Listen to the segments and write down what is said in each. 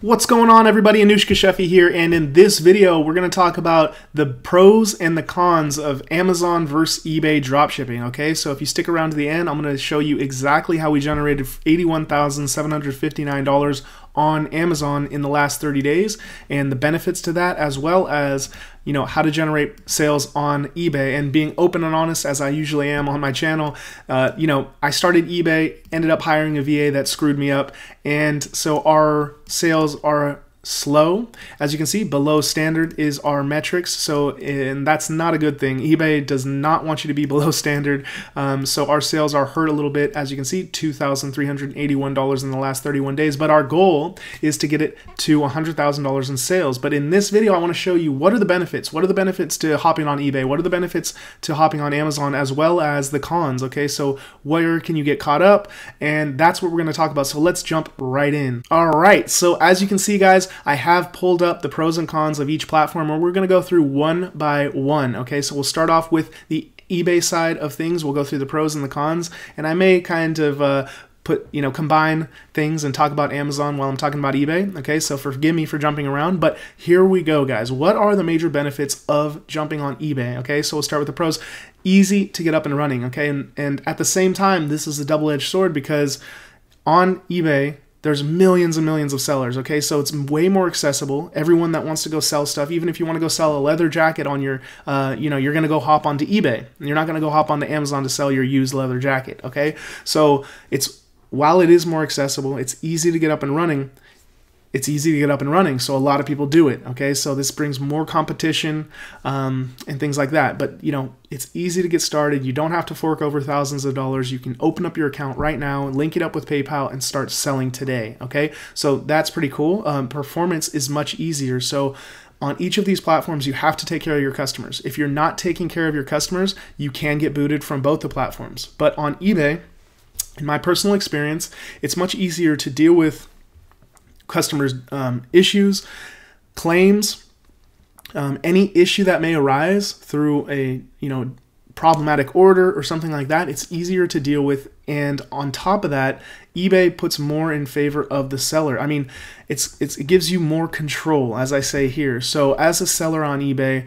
What's going on, everybody? Anushka Sheffy here, and in this video we're going to talk about the pros and the cons of Amazon versus eBay dropshipping. Okay, so if you stick around to the end, I'm going to show you exactly how we generated $81,759 on Amazon in the last 30 days and the benefits to that, as well as how to generate sales on eBay. And being open and honest, as I usually am on my channel, I started eBay, ended up hiring a VA that screwed me up, and so our sales are slow. As you can see, below standard is our metrics, and that's not a good thing. eBay does not want you to be below standard, so our sales are hurt a little bit. As you can see, $2,381 in the last 31 days, but our goal is to get it to $100,000 in sales. But in this video, I want to show you what are the benefits. What are the benefits to hopping on eBay? What are the benefits to hopping on Amazon, as well as the cons? Okay, so where can you get caught up? And that's what we're going to talk about. So let's jump right in. All right, so as you can see, guys, I have pulled up the pros and cons of each platform, and we're going to go through one by one. Okay, so we'll start off with the eBay side of things. We'll go through the pros and the cons, and I may kind of combine things and talk about Amazon while I'm talking about eBay. Okay, so forgive me for jumping around, but here we go, guys. What are the major benefits of jumping on eBay? Okay, so we'll start with the pros. Easy to get up and running. Okay, and at the same time, this is a double-edged sword, because on eBay, there's millions and millions of sellers, okay? So it's way more accessible. Everyone that wants to go sell stuff, even if you want to go sell a leather jacket on your, you're going to go hop onto eBay. And you're not going to go hop onto Amazon to sell your used leather jacket, okay? So while it is more accessible, it's easy to get up and running. It's easy to get up and running, so a lot of people do it, okay? So this brings more competition and things like that. But, it's easy to get started. You don't have to fork over thousands of dollars. You can open up your account right now, link it up with PayPal, and start selling today, okay? So that's pretty cool. Performance is much easier. So on each of these platforms, you have to take care of your customers. If you're not taking care of your customers, you can get booted from both the platforms. But on eBay, in my personal experience, it's much easier to deal with customers' issues, claims, any issue that may arise through a problematic order or something like that. It's easier to deal with, and on top of that, eBay puts more in favor of the seller. I mean, it gives you more control, as I say here. So as a seller on eBay,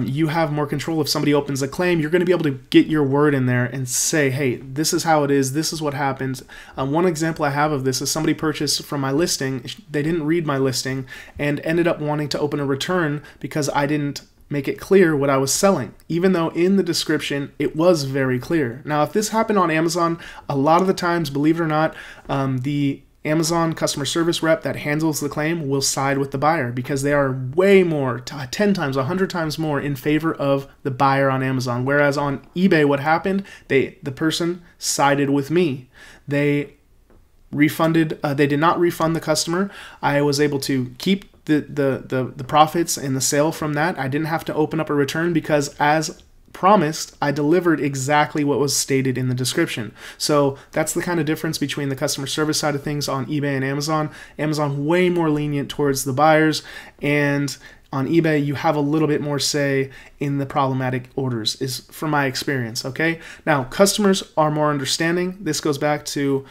you have more control. If somebody opens a claim, you're going to be able to get your word in there and say, hey, this is how it is, this is what happened. One example I have of this is somebody purchased from my listing. They didn't read my listing and ended up wanting to open a return because I didn't make it clear what I was selling, even though in the description it was very clear. Now, if this happened on Amazon, a lot of the times, believe it or not, the Amazon customer service rep that handles the claim will side with the buyer, because they are way more, 10 times, 100 times more in favor of the buyer on Amazon. Whereas on eBay, what happened, the person sided with me. They refunded, they did not refund the customer. I was able to keep the profits and the sale from that. I didn't have to open up a return, because as promised, I delivered exactly what was stated in the description. So that's the kind of difference between the customer service side of things on eBay and Amazon. Amazon way more lenient towards the buyers, and on eBay, you have a little bit more say in the problematic orders, is from my experience, okay? Now, customers are more understanding. This goes back to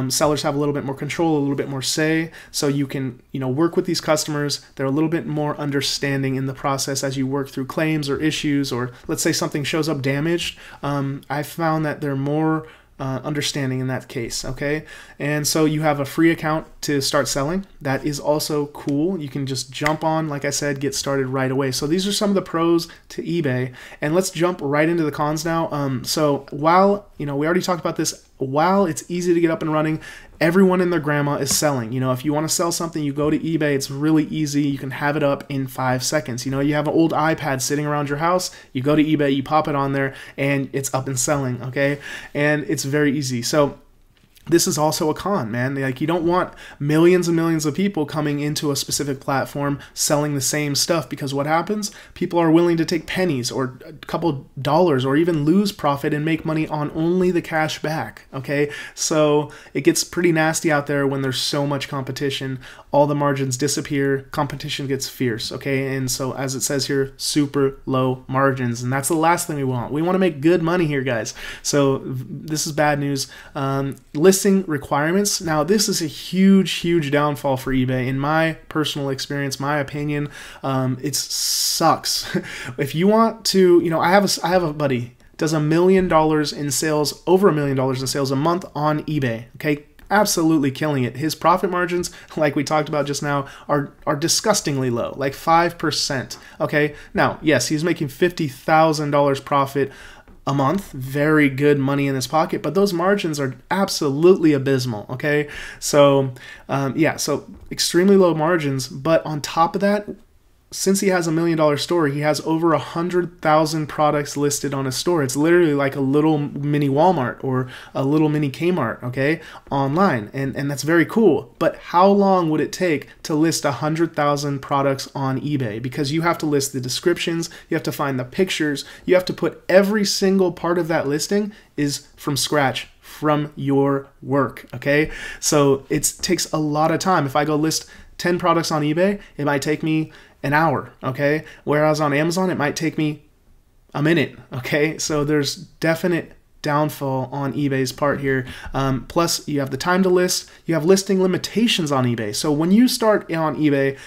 sellers have a little bit more control, a little bit more say, so you can, work with these customers. They're a little bit more understanding in the process as you work through claims or issues, or let's say something shows up damaged. I found that they're more understanding in that case, okay? And so you have a free account to start selling. That is also cool. You can just jump on, like I said, get started right away. So these are some of the pros to eBay, and let's jump right into the cons now. So while, we already talked about this, while it's easy to get up and running, everyone and their grandma is selling. If you want to sell something, you go to eBay. It's really easy. You can have it up in 5 seconds. You have an old iPad sitting around your house. You go to eBay, you pop it on there, and it's up and selling, okay? And it's very easy. So this is also a con, man. Like, you don't want millions and millions of people coming into a specific platform selling the same stuff, because what happens? People are willing to take pennies or a couple dollars, or even lose profit and make money on only the cash back, okay? So it gets pretty nasty out there when there's so much competition. All the margins disappear, competition gets fierce, okay? And so, as it says here, super low margins, and that's the last thing we want. We want to make good money here, guys. So this is bad news. listing requirements. Now, this is a huge downfall for eBay. In my personal experience, my opinion, it sucks. If you want to, I have a buddy does $1 million in sales, over $1 million in sales a month on eBay. Okay, absolutely killing it. His profit margins, like we talked about just now, are disgustingly low, like 5%. Okay, now yes, he's making $50,000 profit a month, very good money in his pocket, but those margins are absolutely abysmal. Okay, so yeah, so extremely low margins, but on top of that, since he has $1 million store, he has over 100,000 products listed on his store. It's literally like a little mini Walmart or a little mini Kmart, okay, online. And that's very cool. But how long would it take to list 100,000 products on eBay? Because you have to list the descriptions, you have to find the pictures, you have to put every single part of that listing is from scratch, from your work, okay? So it takes a lot of time. If I go list 10 products on eBay, it might take me an hour, okay? Whereas on Amazon, it might take me a minute, okay? So there's definite downfall on eBay's part here. Plus, you have the time to list. You have listing limitations on eBay. So when you start on eBay,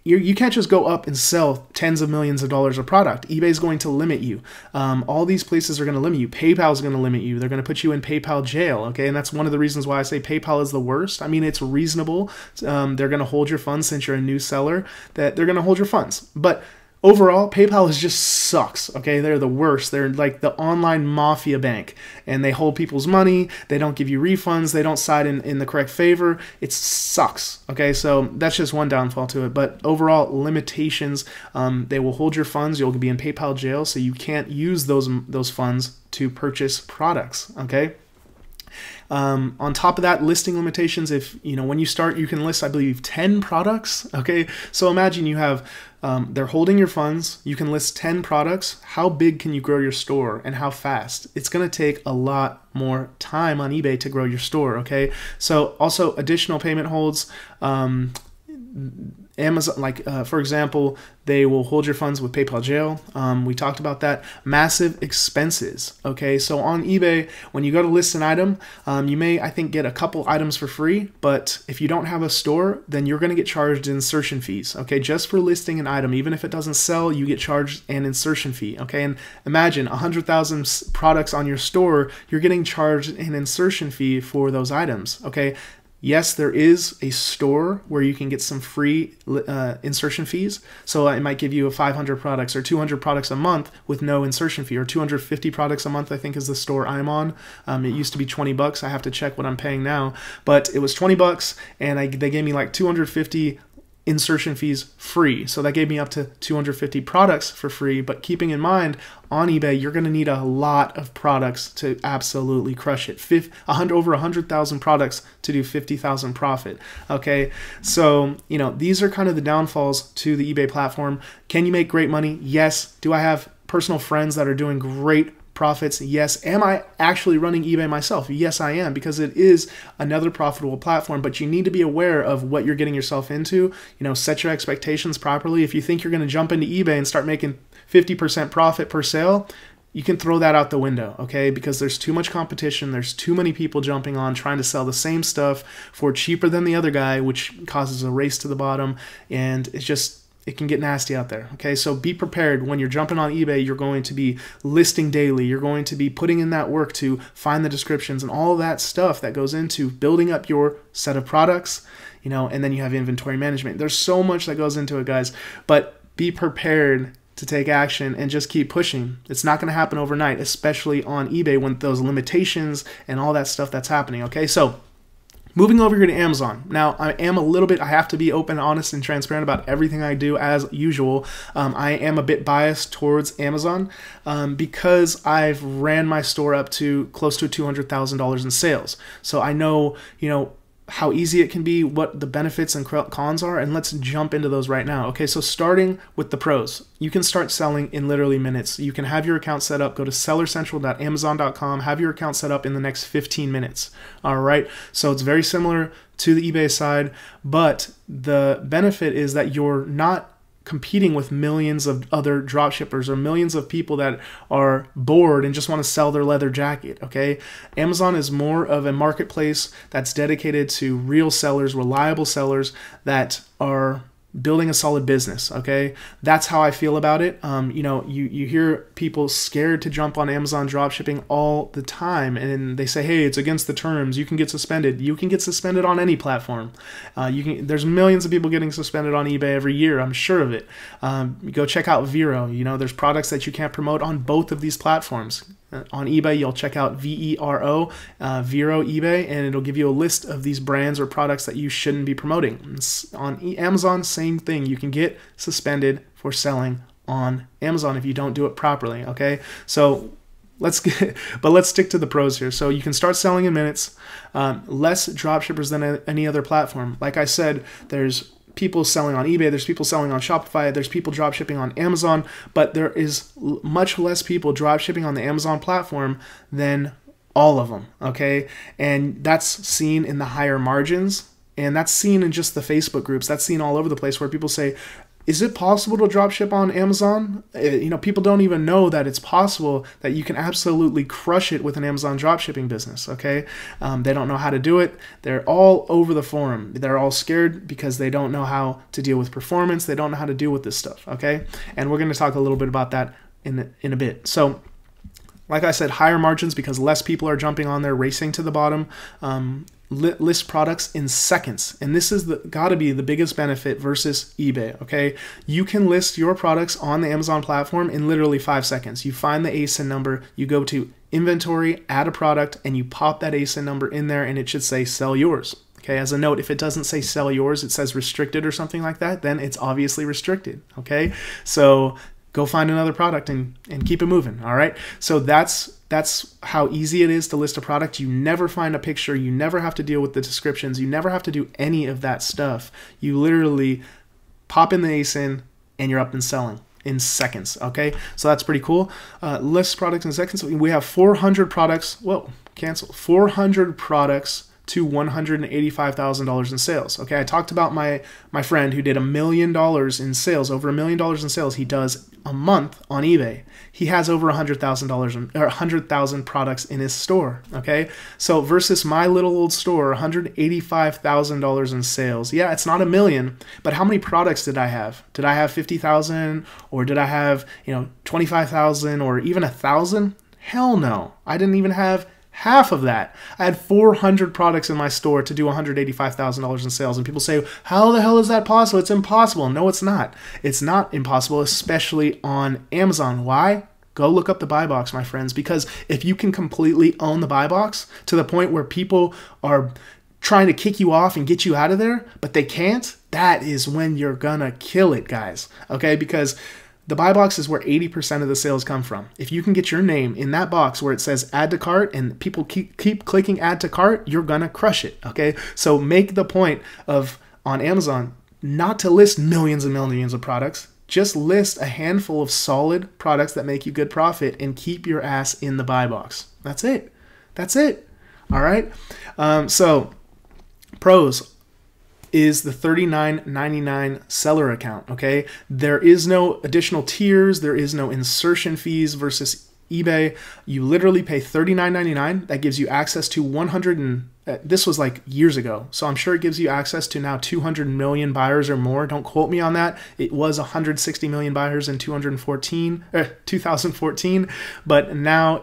you can't just go up and sell tens of millions of dollars of product. eBay's going to limit you. All these places are going to limit you. PayPal's going to limit you. They're going to put you in PayPal jail, okay? And that's one of the reasons why I say PayPal is the worst. I mean, it's reasonable. They're going to hold your funds since you're a new seller, that they're going to hold your funds. But overall, PayPal just sucks, okay? They're the worst. They're like the online mafia bank, and they hold people's money. They don't give you refunds. They don't side in the correct favor. It sucks, okay? So that's just one downfall to it. But overall, limitations, they will hold your funds. You'll be in PayPal jail, so you can't use those funds to purchase products, okay? On top of that, listing limitations, if, when you start, you can list, I believe, 10 products, okay? So imagine you have, they're holding your funds, you can list 10 products. How big can you grow your store and how fast? It's going to take a lot more time on eBay to grow your store, okay? So also additional payment holds, Amazon, like for example, they will hold your funds with PayPal jail. We talked about that. Massive expenses. Okay, so on eBay, when you go to list an item, you may, I think, get a couple items for free. But if you don't have a store, then you're going to get charged insertion fees. Okay, just for listing an item, even if it doesn't sell, you get charged an insertion fee. Okay, and imagine 100,000 products on your store, you're getting charged an insertion fee for those items. Okay. Yes, there is a store where you can get some free insertion fees. So it might give you 500 products or 200 products a month with no insertion fee, or 250 products a month, I think is the store I'm on. It used to be $20. I have to check what I'm paying now. But it was $20, and they gave me like 250 insertion fees free. So that gave me up to 250 products for free. But keeping in mind, on eBay, you're going to need a lot of products to absolutely crush it. Over 100,000 products to do 50,000 profit. Okay, so these are kind of the downfalls to the eBay platform. Can you make great money? Yes. Do I have personal friends that are doing great profits? Yes. Am I actually running eBay myself? Yes, I am, because it is another profitable platform, but you need to be aware of what you're getting yourself into. Set your expectations properly. If you think you're going to jump into eBay and start making 50% profit per sale, you can throw that out the window, okay? Because there's too much competition. There's too many people jumping on trying to sell the same stuff for cheaper than the other guy, which causes a race to the bottom, and it can get nasty out there, okay? So be prepared. When you're jumping on eBay, you're going to be listing daily. You're going to be putting in that work to find the descriptions and all that stuff that goes into building up your set of products, and then you have inventory management. There's so much that goes into it, guys, but be prepared to take action and just keep pushing. It's not going to happen overnight, especially on eBay when those limitations and all that stuff that's happening, okay? So moving over here to Amazon. Now, I have to be open, honest, and transparent about everything I do as usual. I am a bit biased towards Amazon because I've ran my store up to close to $200,000 in sales. So I know, how easy it can be, what the benefits and cons are, and let's jump into those right now. Okay, so starting with the pros, you can start selling in literally minutes. You can have your account set up, go to sellercentral.amazon.com, have your account set up in the next 15 minutes. All right, so it's very similar to the eBay side, but the benefit is that you're not competing with millions of other dropshippers or millions of people that are bored and just want to sell their leather jacket, okay? Amazon is more of a marketplace that's dedicated to real sellers, reliable sellers that are building a solid business, okay? That's how I feel about it. You know, you hear people scared to jump on Amazon dropshipping all the time, and they say, hey, it's against the terms, you can get suspended. You can get suspended on any platform. There's millions of people getting suspended on eBay every year, I'm sure of it. Go check out Vero. You know, there's products that you can't promote on both of these platforms. On eBay, you'll check out VERO, Vero eBay, and it'll give you a list of these brands or products that you shouldn't be promoting. On Amazon, same thing. You can get suspended for selling on Amazon if you don't do it properly, okay? So let's stick to the pros here. So you can start selling in minutes, less dropshippers than any other platform. Like I said, there's people selling on eBay, there's people selling on Shopify, there's people dropshipping on Amazon, but there is much less people dropshipping on the Amazon platform than all of them, okay? And that's seen in the higher margins, and that's seen in just the Facebook groups. That's seen all over the place where people say, is it possible to dropship on Amazon? You know, people don't even know that it's possible, that you can absolutely crush it with an Amazon dropshipping business, okay? They don't know how to do it. They're all over the forum. They're all scared because they don't know how to deal with performance. They don't know how to deal with this stuff, okay? And we're going to talk a little bit about that in a bit. So, like I said, higher margins because less people are jumping on there, racing to the bottom. List products in seconds, and this is gotta be the biggest benefit versus eBay, okay? You can list your products on the Amazon platform in literally 5 seconds. You find the ASIN number, you go to inventory, add a product, and you pop that ASIN number in there, and it should say sell yours. Okay, as a note, if it doesn't say sell yours, it says restricted or something like that, then it's obviously restricted, okay? So go find another product and keep it moving, all right? So that's how easy it is to list a product. You never find a picture. You never have to deal with the descriptions. You never have to do any of that stuff. You literally pop in the ASIN and you're up and selling in seconds, okay? So that's pretty cool. List products in seconds. We have 400 products. Whoa, cancel. 400 products to $185,000 in sales. Okay, I talked about my friend who did $1 million in sales, over $1 million in sales. He does a month on eBay. He has over $100,000 or 100,000 products in his store. Okay, so versus my little old store, $185,000 in sales. Yeah, it's not $1 million, but how many products did I have? Did I have 50,000 or did I have 25,000 or even 1,000? Hell no, I didn't even have half of that. I had 400 products in my store to do $185,000 in sales. And people say, how the hell is that possible? It's impossible. No, it's not. It's not impossible, especially on Amazon. Why? Go look up the buy box, my friends, because if you can completely own the buy box to the point where people are trying to kick you off and get you out of there, but they can't, that is when you're gonna kill it, guys. Okay, because the buy box is where 80% of the sales come from. If you can get your name in that box where it says add to cart and people keep clicking add to cart, you're gonna crush it, okay? So make the point of, on Amazon, not to list millions and millions of products. Just list a handful of solid products that make you good profit and keep your ass in the buy box. That's it. That's it. All right? So pros is the $39.99 seller account, okay? There is no additional tiers. There is no insertion fees versus eBay. You literally pay $39.99. That gives you access to this was like years ago, so I'm sure it gives you access to now 200 million buyers or more. Don't quote me on that. It was 160 million buyers in 2014, but now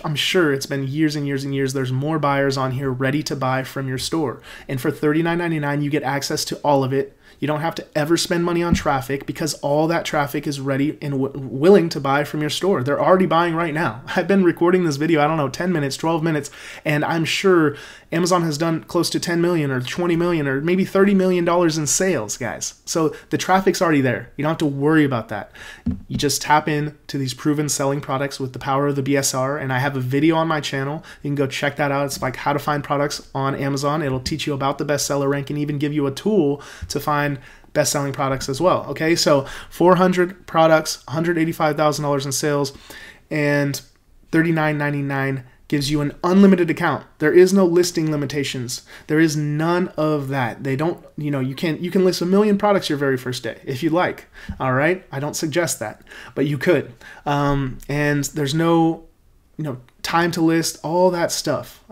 I'm sure it's been years and years and years. There's more buyers on here ready to buy from your store. And for $39.99, you get access to all of it. You don't have to ever spend money on traffic because all that traffic is ready and willing to buy from your store. They're already buying right now. I've been recording this video, I don't know, 10 minutes, 12 minutes, and I'm sure Amazon has done close to 10 million or 20 million or maybe $30 million in sales, guys. So the traffic's already there. You don't have to worry about that. You just tap into these proven selling products with the power of the BSR, and I have a video on my channel. You can go check that out. It's like how to find products on Amazon. It'll teach you about the bestseller rank and even give you a tool to find best-selling products as well. Okay, so 400 products, $185,000 in sales, and $39.99 gives you an unlimited account. There is no listing limitations. There is none of that. They don't, you can list 1 million products your very first day if you'd like. All right. I don't suggest that, but you could. And there's no, time to list, all that stuff.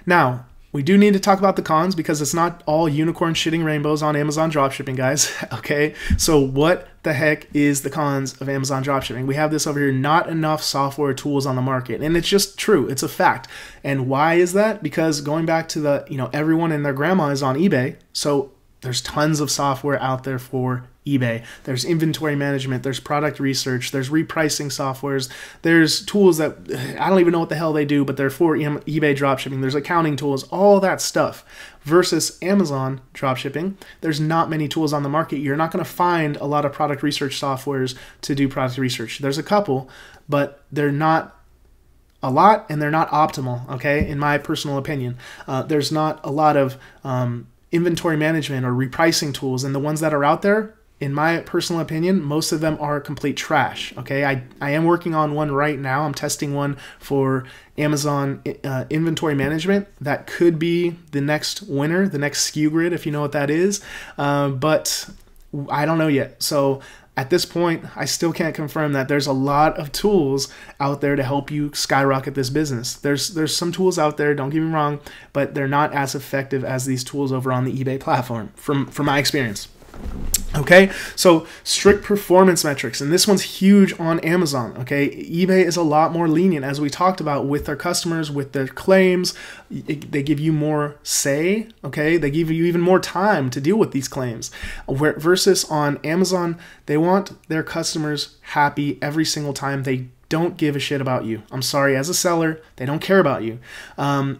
Now, we do need to talk about the cons because it's not all unicorn shitting rainbows on Amazon dropshipping, guys. Okay, so what the heck is the cons of Amazon dropshipping? We have this over here, not enough software tools on the market, and it's just true. It's a fact. And why is that? Because going back to the, everyone and their grandma is on eBay, so there's tons of software out there for eBay. There's inventory management, there's product research, there's repricing softwares, there's tools that I don't even know what the hell they do, but they're for eBay dropshipping. There's accounting tools, all that stuff. Versus Amazon dropshipping, there's not many tools on the market. You're not going to find a lot of product research softwares to do product research. There's a couple, but they're not a lot and they're not optimal, okay, in my personal opinion. There's not a lot of inventory management or repricing tools, and the ones that are out there, in my personal opinion, most of them are complete trash. Okay, I am working on one right now. I'm testing one for Amazon inventory management. That could be the next winner, the next SKU grid, if you know what that is. But I don't know yet. So at this point, I still can't confirm that. There's a lot of tools out there to help you skyrocket this business. There's some tools out there, don't get me wrong, but they're not as effective as these tools over on the eBay platform, from my experience. Okay, so strict performance metrics, and this one's huge on Amazon. Okay, eBay is a lot more lenient, as we talked about, with their customers, with their claims. They give you more say. Okay, they give you even more time to deal with these claims. Versus on Amazon, they want their customers happy every single time. They don't give a shit about you. I'm sorry, as a seller, they don't care about you.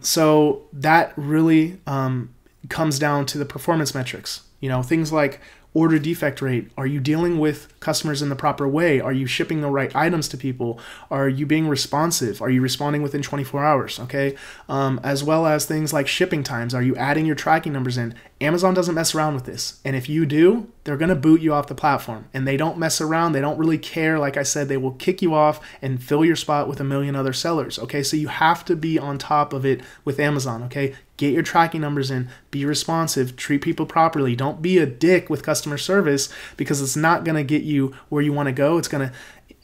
So that really comes down to the performance metrics. Things like order defect rate. Are you dealing with customers in the proper way? Are you shipping the right items to people? Are you being responsive? Are you responding within 24 hours? Okay. As well as things like shipping times. Are you adding your tracking numbers in? Amazon doesn't mess around with this. And if you do, they're going to boot you off the platform. And they don't mess around. They don't really care. Like I said, they will kick you off and fill your spot with 1 million other sellers. Okay. So you have to be on top of it with Amazon. Okay. Get your tracking numbers in, be responsive, treat people properly. Don't be a dick with customer service, because it's not going to get you where you want to go. It's going to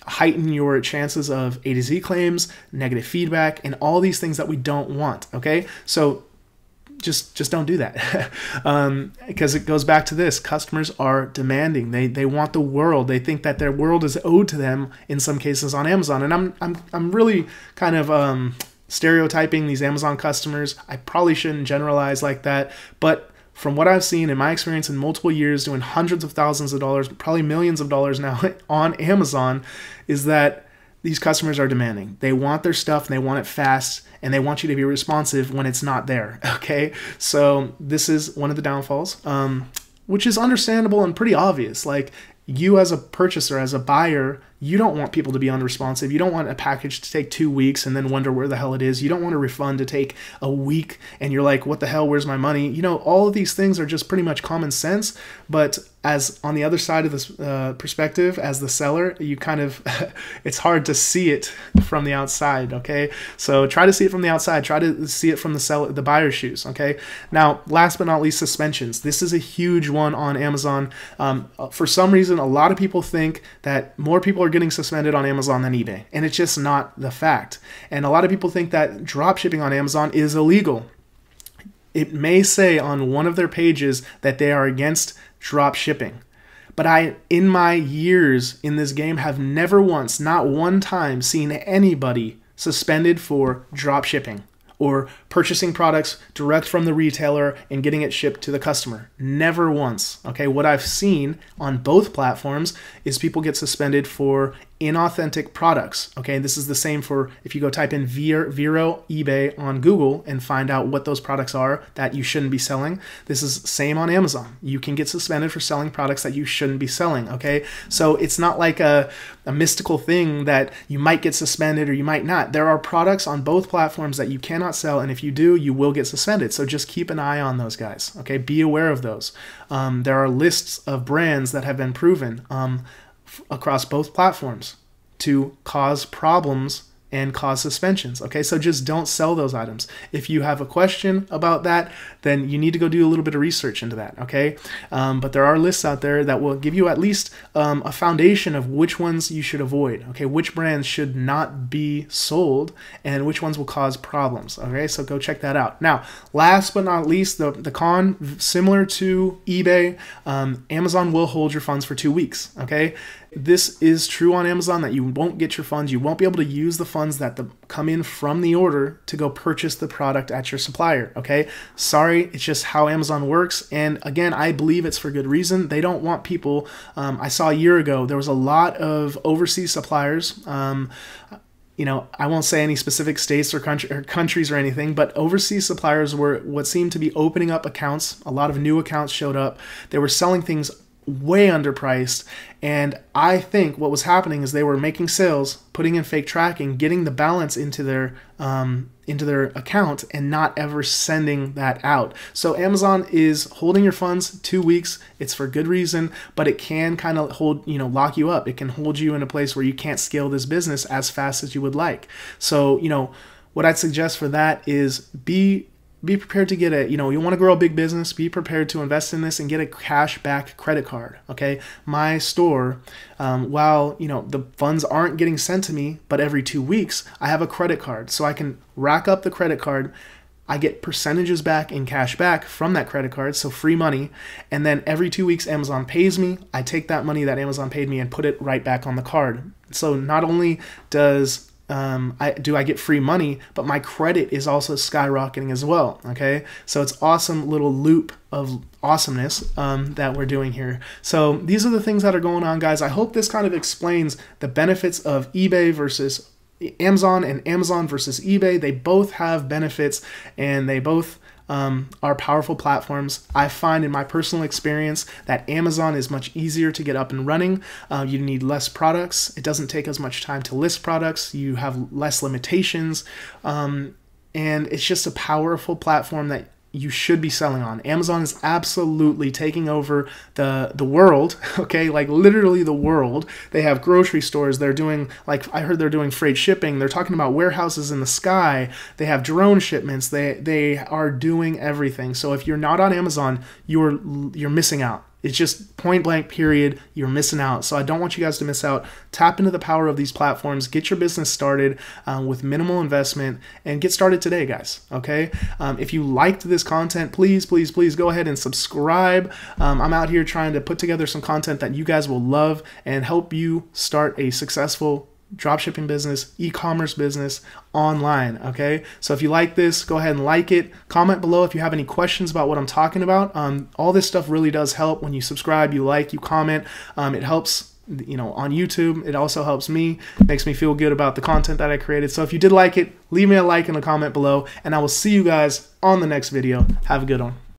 heighten your chances of A to Z claims, negative feedback, and all these things that we don't want. Okay, so just don't do that, because it goes back to this: customers are demanding. They want the world. They think that their world is owed to them in some cases on Amazon, and I'm really kind of stereotyping these Amazon customers. I probably shouldn't generalize like that, but from what I've seen in my experience in multiple years doing hundreds of thousands of dollars, probably millions of dollars now on Amazon, is that these customers are demanding. They want their stuff and they want it fast, and they want you to be responsive when it's not there. Okay, so this is one of the downfalls, which is understandable and pretty obvious. Like, you as a purchaser, as a buyer, you don't want people to be unresponsive. You don't want a package to take 2 weeks and then wonder where the hell it is. You don't want a refund to take a week and you're like, what the hell, where's my money? All of these things are just pretty much common sense. But as on the other side of this perspective, as the seller, you kind of, it's hard to see it from the outside, okay? So try to see it from the outside. Try to see it from the buyer's shoes, okay? Now, last but not least, suspensions. This is a huge one on Amazon. For some reason, a lot of people think that more people are getting suspended on Amazon than eBay, and it's just not the fact. And a lot of people think that drop shipping on Amazon is illegal. It may say on one of their pages that they are against drop shipping, but I, in my years in this game, have never once, not one time, seen anybody suspended for drop shipping or purchasing products direct from the retailer and getting it shipped to the customer. Never once. Okay, what I've seen on both platforms is people get suspended for inauthentic products. Okay, this is the same for if you go type in Vero eBay on Google and find out what those products are that you shouldn't be selling. This is same on Amazon. You can get suspended for selling products that you shouldn't be selling. Okay, so it's not like a mystical thing that you might get suspended or you might not. There are products on both platforms that you cannot sell, and if you do, you will get suspended. So just keep an eye on those guys. Okay, be aware of those. There are lists of brands that have been proven across both platforms to cause problems and cause suspensions. Okay, so just don't sell those items. If you have a question about that, then you need to go do a little bit of research into that. Okay, but there are lists out there that will give you at least a foundation of which ones you should avoid. Okay, which brands should not be sold and which ones will cause problems. Okay, so go check that out. Now, last but not least, the con, similar to eBay, Amazon will hold your funds for 2 weeks. Okay, this is true on Amazon, that you won't get your funds. You won't be able to use the funds that come in from the order to go purchase the product at your supplier. Okay, sorry, it's just how Amazon works. And again, I believe it's for good reason. They don't want people. I saw a year ago there was a lot of overseas suppliers. You know, I won't say any specific states or countries or anything, but overseas suppliers were what seemed to be opening up accounts. A lot of new accounts showed up. They were selling things way underpriced, and I think what was happening is they were making sales, putting in fake tracking, getting the balance into their account, and not ever sending that out. So Amazon is holding your funds 2 weeks. It's for good reason, but it can kind of lock you up. It can hold you in a place where you can't scale this business as fast as you would like. So what I'd suggest for that is be prepared to get you want to grow a big business, be prepared to invest in this and get a cashback credit card. Okay, my store, while the funds aren't getting sent to me, but every 2 weeks I have a credit card, so I can rack up the credit card. I get percentages back in cash back from that credit card, so free money. And then every 2 weeks, Amazon pays me. I take that money that Amazon paid me and put it right back on the card. So not only does I get free money, but my credit is also skyrocketing as well. Okay, so it's awesome little loop of awesomeness that we're doing here. So these are the things that are going on, guys. I hope this kind of explains the benefits of eBay versus Amazon and Amazon versus eBay. They both have benefits, and they both are powerful platforms. I find in my personal experience that Amazon is much easier to get up and running. You need less products. It doesn't take as much time to list products. You have less limitations. And it's just a powerful platform that you should be selling on. Amazon is absolutely taking over the world, okay? Like literally the world. They have grocery stores. They're doing, like I heard they're doing freight shipping. They're talking about warehouses in the sky. They have drone shipments. They are doing everything. So if you're not on Amazon, you're missing out. It's just point blank period. You're missing out. So I don't want you guys to miss out. Tap into the power of these platforms. Get your business started with minimal investment and get started today, guys. Okay. If you liked this content, please go ahead and subscribe. I'm out here trying to put together some content that you guys will love and help you start a successful dropshipping business, e-commerce business online. Okay, so if you like this, go ahead and like it. Comment below if you have any questions about what I'm talking about. All this stuff really does help when you subscribe, you like, you comment. It helps on YouTube. It also helps me, makes me feel good about the content that I created. So if you did like it, leave me a like in the comment below, and I will see you guys on the next video. Have a good one.